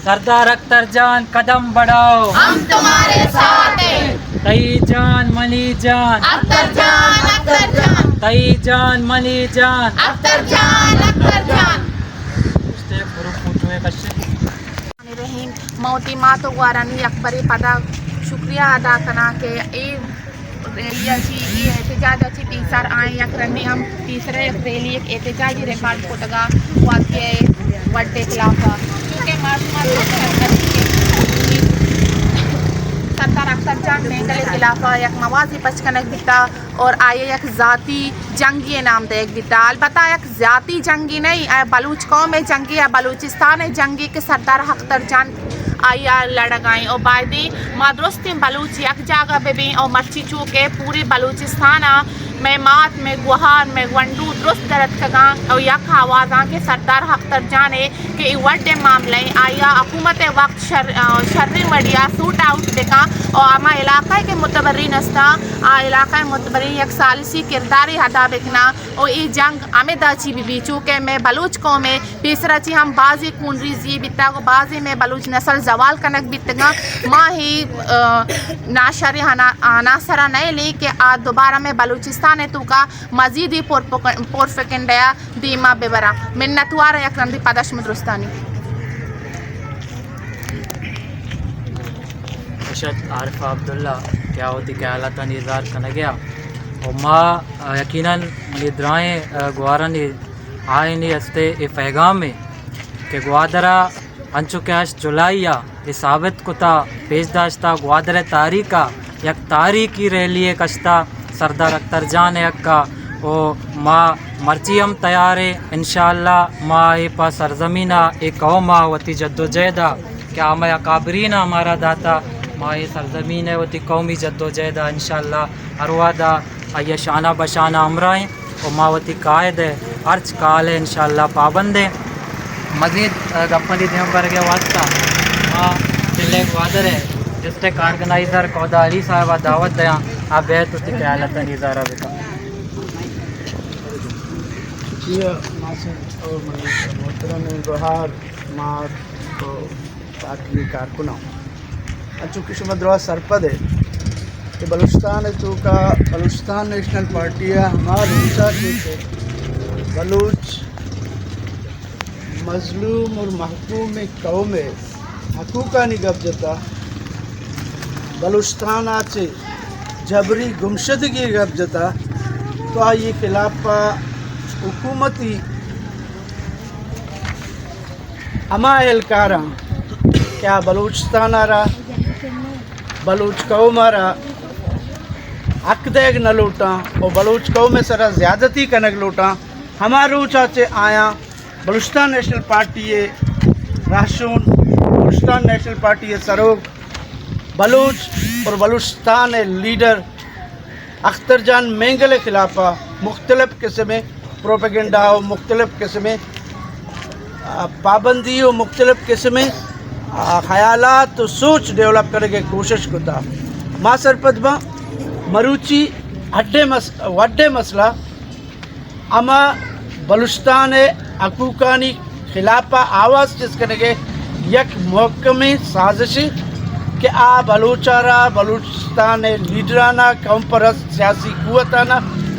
سردار اختر جان قدم بڑھاؤ، ہم تمہارے ساتھ ہیں، تئی جان منی جان، اختر جان اختر جان، تئی جان منی جان، اختر جان اختر جان. رحیم موتی ماتو گوارانی اکبری پدا شکریہ ادا کرنا کہ ریلی اچھی احتجاج اچھی تیسر آئیں یک رنی ہم تیسرے ریلی ایک احتجاجی ریکارڈ کو تگا واقعہ وڈے خلاف کیونکہ سردار اختر جان مینگل خلاف یک موازی پچکنک بیتا اور آئے یک ذاتی جنگی نام دے ایک بیتا. البتہ یک ذاتی جنگی نہیں، بلوچ قوم جنگی ہے، بلوچستان جنگی کے سردار اختر جان آیا لڑگائیں اور بائدی ما درستی بلوچ یک جاگہ ببین اور مرچی چوکے پوری بلوچستان میں مات میں گوہار میں گونڈو درست درد کگاں اور یک آوازاں کے سردار اختر جانے کہ وڈے معاملے آیا حکومت وقت شرری وڈیا سوٹ آؤٹ بکا اور اما علاقہ کے متبرین استا علاقہ متبرین یک سالسی کرداری ادا بکنا اور ای جنگ ہمیں داچی بھی چونکہ میں بلوچ قوم میں پیسرا چی ہم بازی کون ریزی بیتا کو بازی میں بلوچ نسل زوال کنک بیتگا ماں ہی ناشری عناصرہ نہیں لی کہ دوبارہ میں بلوچستان تو کا مزیدی پورفکنڈیا دیما ببرا منتوار یک رندی پدش مدرستانی ارشد عارف عبداللہ کیا ہوتی کہ حالات اظہار کرنا گیا اور ماں یقیناً درائیں گوارانی آئینی ہستے ای پیغام میں کہ گوادرہ انچو کے ہش جولائیا یہ ثابت کتا پیش داشتا گوادر تاریخا یک تاریخی ریلی کشتا سردار اختر جان یک کا او ماں مرچی ہم تیار ہے انشاءاللہ ماں ای پا سرزمینہ ای قومہ وتی جد و جہدہ کیا ہمیں اکابرین ہمارا داتا ماں یہ سرزمین ہے وتی قومی جد و جہدہ انشاءاللہ اروادا آئیے شانہ بشانہ ہمراہیں اور ماں وتی قائد ہے ارچ کال ہے انشاءاللہ پابند ہے. مزید گپنی دیم پر کے واسطہ ماں دلے گوادر ہے جس سے کارگنائزر کودا علی صاحبہ دعوت دیا آپ بیت ہوتی کہ حالت نظارہ بکا اور محترم گوہار ماں کو پارٹی کارکنوں چونکہ شما دروا سرپد ہے کہ بلوچستان تو کا بلوچستان نیشنل پارٹی ہے ہمارا روچا کے بلوچ مظلوم اور محکوم قوم حقوقہ نہیں گپ جتا بلوچستان آچے جبری گمشدگی گپ جتا تو آئیے خلاف حکومتی اما اہلکاراں کیا بلوچستان آرہ بلوچ قوم آرہ حق دیگ نہ لوٹاں اور بلوچ قوم میں سرا زیادتی کنک لوٹاں ہمارا روچا چے آیاں بلوچستان نیشنل پارٹی راشون بلوچستان نیشنل پارٹی سروگ بلوچ اور بلوچستان لیڈر اختر جان مینگل خلافہ مختلف قسم پروپیگنڈا اور مختلف قسم پابندی اور مختلف قسم خیالات و سوچ ڈیولپ کرنے کی کوشش کرتا ماں سرپدما مروچی وڈے مسئلہ اما بلوچستان حقوقانی خلافہ آواز جس کرنے کے یک محکمی سازش کہ بلوچارا بلوچستان لیڈرانہ قوم پرست سیاسی قوتانہ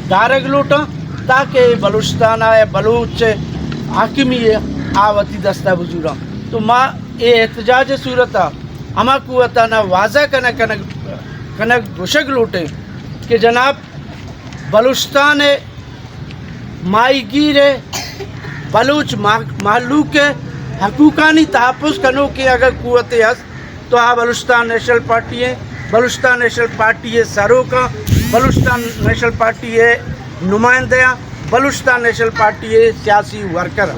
دارگ لوٹاں تاکہ بلوچستان بلوچ حاکمی آوتی دستہ بزوراں تو ماں یہ احتجاج صورتہ اما قوتانہ واضح کنک گشک لوٹیں کہ جناب بلوچستان مائی گیر بلوچ معلوق حقوقانی تحفظ کنو کی اگر قوت ہست تو بلوچستان نیشنل پارٹی ہے بلوچستان نیشنل پارٹی ہے سروکاں بلوچستان نیشنل پارٹی ہے نمائندیاں بلوچستان نیشنل پارٹی ہے سیاسی ورکر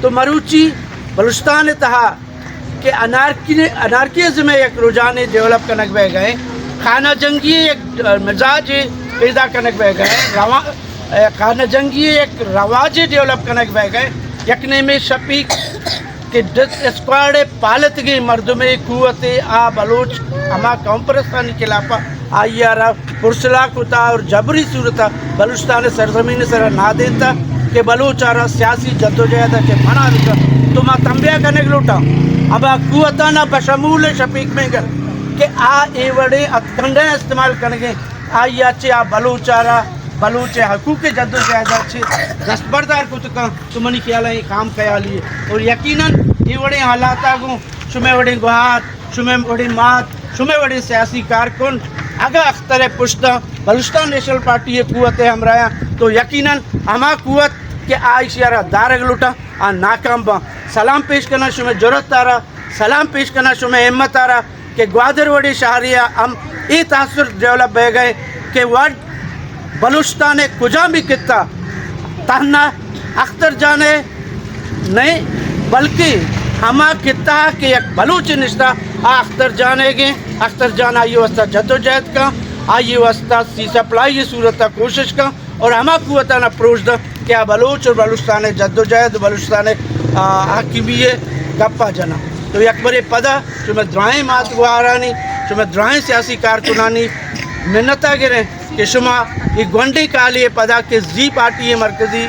تو مروچی بلوچستان تہا کہ انارکیزم ایک رجحان ڈیولپ کنک بہ گئے خانہ جنگی ایک مزاج پیدا کنک بہ گئے خانہ جنگی ایک رواج ڈیولپ کنک بہ گئے یکنے میں شفیق کہ اسکواڈ پالت گئی مردم قوت بلوچ اما قوم پرستانی خلافہ آئی آرہ پرسلا کتا اور جبری صورتہ بلوچستان سرزمین سر نہ دیتا کہ بلوچ آرہ سیاسی جدوجہد کے منع رکھا تو ماں تنبیہ کنک لوٹا اب قوتانہ بشمول شفیق مینگر کہ اے وڑے اتکنڈے استعمال کریں گے آئی اچھے بلوچارا بلوچ حقوق جد و جہد اچھے دستبردار کو تو منی خیال ہے کام کیا لیے اور یقیناً یہ وڑے حالات آگوں شمیں وڑے گوہات شمیں وڑے مات شمیں وڑے سیاسی کارکن اگر اختر پشتہ بلوچستان نیشنل پارٹی یہ قوت ہمراہ تو یقیناً ہما قوت کہ آئی شیارہ دارگ لوٹا ناکام با سلام پیش کرنا شمیں جرت آرہا سلام پیش کرنا شمیں ہمت آرہا کہ گوادر وڑی شہریہ ہم یہ تاثر ڈیولپ بہ گئے کہ وڈ بلوچستان کجا بھی کتا تہنا اختر جانے نہیں بلکہ ہما کتا کہ یک بلوچ نشتہ اختر جانے گے اختر جانا یہ واسطہ جد و جہد کا آئیے واسطہ سی سپلائی صورت کوشش کا اور ہما قوتانہ پروش دا کہ بلوچ اور بلوچستان جد و جہد بلوچستان حکیمیے گپا جنا تو یک بڑے پدا شمہ درائیں مات گوارانی شمہ درائیں سیاسی کارکنانی منتہ گریں کہ شما یہ گونڈی کالی پدا کہ زی پارٹی مرکزی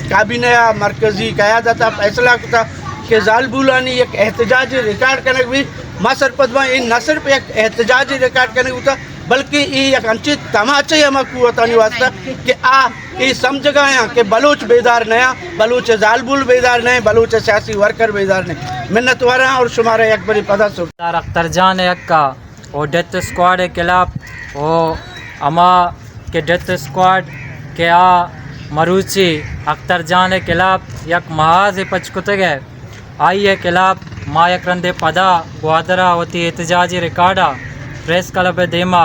کابینہ مرکزی قیادت فیصلہ کتا کہ زالبولانی ایک احتجاجی ریکارڈ کرنے بھی ماں سرپدما یہ نہ صرف ایک احتجاجی ریکارڈ کرنے ہوتا بلکہ یہ ایک انچی تماچے ہمیں قوتانی واسطہ کہ یہ سمجھ گئے کہ بلوچ بیدار نیا بلوچ زالبول بیدار نہیں بلوچ سیاسی ورکر بیدار نہیں منت وارا اور شمارا ایک بڑی پدا سر اختر جان یک کا وہ ڈیتھ اسکواڈ خلاف وہ اما کے ڈیتھ اسکواڈ کے مروچی اختر جان خلاف یک محاذ پچکتے گئے آئیے خلاف ما یک رندے پدا گوادرہ ہوتی احتجاجی ریکارڈا پریس کلب دیما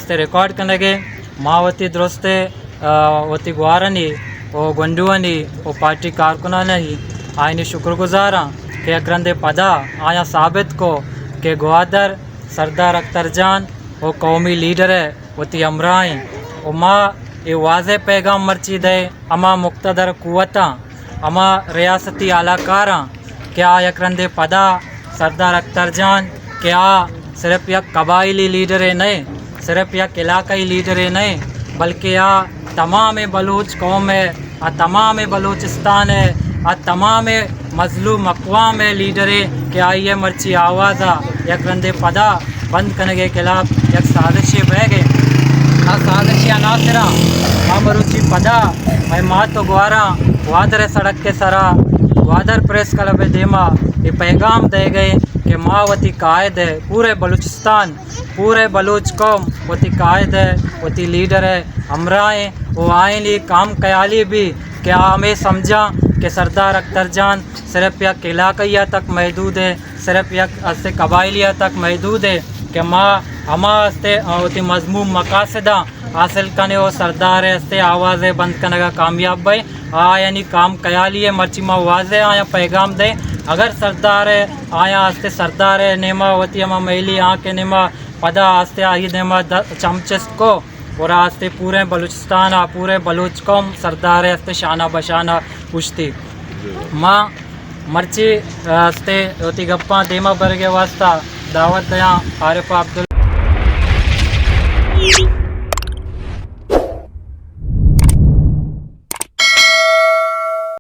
سے ریکارڈ کرنے گے ماں ہوتی درستے ہوتی گوارنی وہ گنڈوانی وہ پارٹی کارکنانی آئینی شکر گزاراں کہ یک رندے پدا آیا ثابت کو کہ گوادر سردار اختر جان وہ قومی لیڈر ہے ہوتی ہمراہیں وہ ماں یہ واضح پیغام مرچی دے اما مقتدر قوتاں اما ریاستی اعلیٰ کاراں کیا یک رندے پدا سردار اختر جان کیا صرف یک قبائلی لیڈر نہیں صرف یک علاقائی لیڈر نہیں بلکہ تمام بلوچ قوم ہے تمام بلوچستان ہے تمام مظلوم اقوام لیڈر ہے کہ آئیے مرچی آوازہ یک رندے پدا بند کرنے کے خلاف یک سازشی بہ گئے سازشی عناصرہ ماں مروچی پدا میں ماں تو گوارا گوادر سڑک کے سرا گوادر پریس کلب دیما یہ پیغام دے گئے کہ ماں وتی قائد ہے پورے بلوچستان پورے بلوچ قوم وتی قائد ہے وتی لیڈر ہے ہمراہیں وہ آئینی کام قیالی بھی کیا ہمیں سمجھا کہ سردار اختر جان صرف یک علاقیہ تک محدود ہے صرف یک استے قبائلیہ تک محدود ہے کہ ماں ہما استے ہوتی مضموم مقاصدہ حاصل کرنے وہ سردار استے آوازیں بند کرنے کا کامیاب بھائی یعنی کام قیالی ہے مرچی ماں واضح آیا پیغام دے اگر سردار آیا استے سردار نیما ہوتی ہما میلی آنکھ نیما پدا آستے آئی نیما چمچست کو اور آستے پورے بلوچستان پورے بلوچ قوم سردار استے شانہ بشانہ پوچھتی ماں مرچی استے ہوتی گپاں دیما برگے واسطہ دعوت دیاں عارف عبداللہ